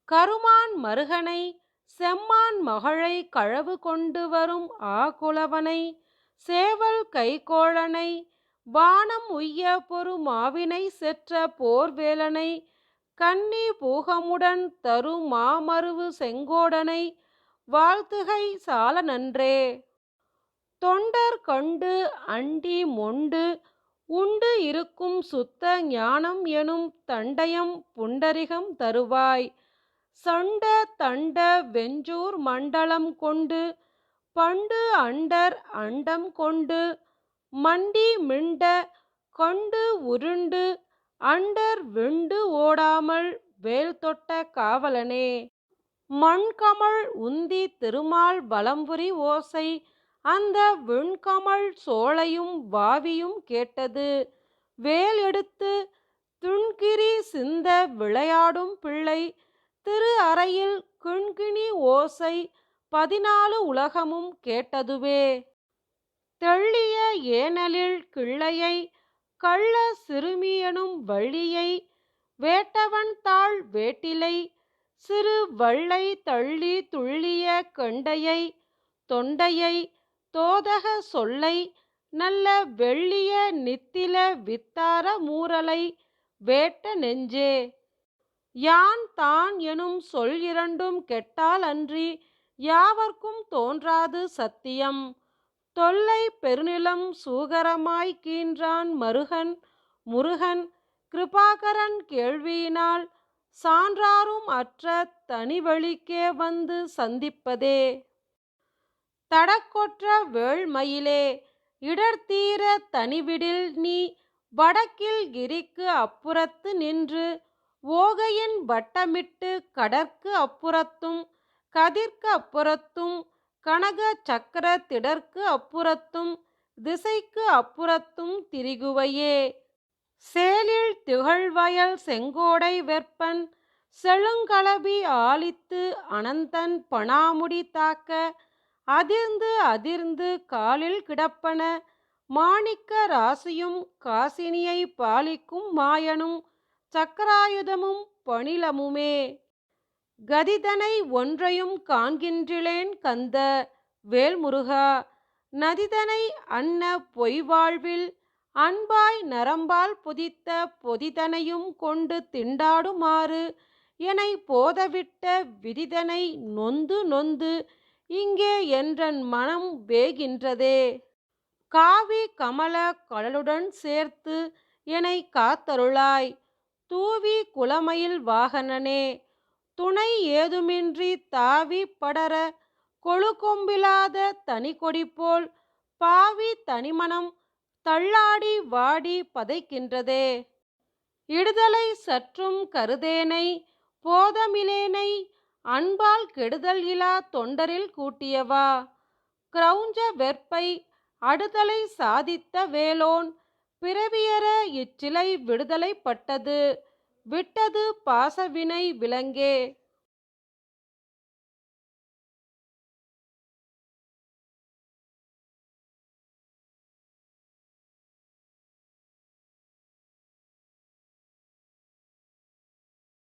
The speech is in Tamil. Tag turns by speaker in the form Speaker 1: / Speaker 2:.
Speaker 1: கருமான் மருகனை செம்மான் மகளை களவு கொண்டு வரும் ஆகுலவனை சேவல் கைகோளனை வானம் உய்ய பொறு மாவினை செற்ற போர்வேலனை கன்னி பூகமுடன் தரு மாமருவு செங்கோடனை வாழ்த்துகை சால நன்றே. தொண்டர் கண்டு அண்டி மொண்டு உண்டு இருக்கும் சுத்த ஞானம் எனும் தண்டயம் புண்டரிகம் தருவாய் சண்ட தண்ட வெஞ்சூர் மண்டலம் கொண்டு பண்டு அண்டர் அண்டம் கொண்டு மண்டி மிண்ட கொண்டு உருண்டு அண்டர் விண்டு ஓடாமல் வேல் தொட்ட காவலனே. மண்கமழ் உந்தி திருமால் வலம்புரி ஓசை அந்த விண்கமழ் சோலையும் வாவியும் கேட்டது வேல் எடுத்து துண்கிரி சிந்த விளையாடும் பிள்ளை திரு அறையில் கிண்கிணி ஓசை 14 உலகமும் கேட்டதுவே. தெள்ளிய ஏனலில் கிள்ளையை கள்ள சிறுமியனும் வள்ளியை வேட்டவன் தாள் வேட்டிலை சிறு வள்ளை தள்ளி துள்ளிய கண்டையை தொண்டையை தோதக சொல்லை நல்ல வெள்ளிய நித்தில வித்தார மூரலை வேட்ட நெஞ்சே. யான் தான் எனும் சொல் இரண்டும் கெட்டால் அன்றி யாவர்க்கும் தோன்றாது சத்தியம் தொல்லை பெருநிலம் சூகரமாய் கீன்றான் மருகன் முருகன் கிருபாகரன் கேள்வியினால் சான்றாரும் அற்ற தனிவழிக்கே வந்து சந்திப்பதே. தடக்கொற்ற வேள்மயிலே இடர்தீர தனிவிடில் நீ வடக்கில் கிரிக்கு அப்புறத்து நின்று ஓகையின் வட்டமிட்டு கடற்கு அப்புறத்தும் கதிர்க்கு அப்புறத்தும் கனக சக்கர திடற்கு அப்புறத்தும் திசைக்கு அப்புறத்தும் திரிகுவையே. சேலில் திகழ்வயல் செங்கோடை வெற்பன் செழுங்களபி ஆலித்து அனந்தன் பணாமுடி தாக்க அதிர்ந்து அதிர்ந்து காலில் கிடப்பன மாணிக்க ராசியும் காசினியை பாலிக்கும் மாயனும் சக்கராயுதமும் பணிலமுமே. கதிதனை ஒன்றையும் காண்கின்றிலேன் கந்த வேல்முருகா நதிதனை அன்ன பொய்வாழ்வில் அன்பாய் நரம்பால் பொதித்த பொதிதனையும் கொண்டு திண்டாடுமாறு எனை போதவிட்ட விதிதனை நொந்து நொந்து இங்கே என்றன் மனம் வேகின்றதே. காவி கமல கடலுடன் சேர்த்து எனை காத்தருளாய் தூவி குளமயில் வாகனனே துணை ஏதுமின்றி தாவி படர கொழுகொம்பிலாத தனி கொடிபோல் பாவி தனிமனம் தள்ளாடி வாடி பதைக்கின்றதே. இடுதலை சற்றும் கருதேனை போதமிலேனை அன்பால் கெடுதல் இலா தொண்டரில் கூட்டியவா கிரௌஞ்ச வெற்பை அடுதலை சாதித்த வேலோன் பிறவியற இச்சிலை விடுதலை பட்டது விட்டது பாசவினை விலங்கே.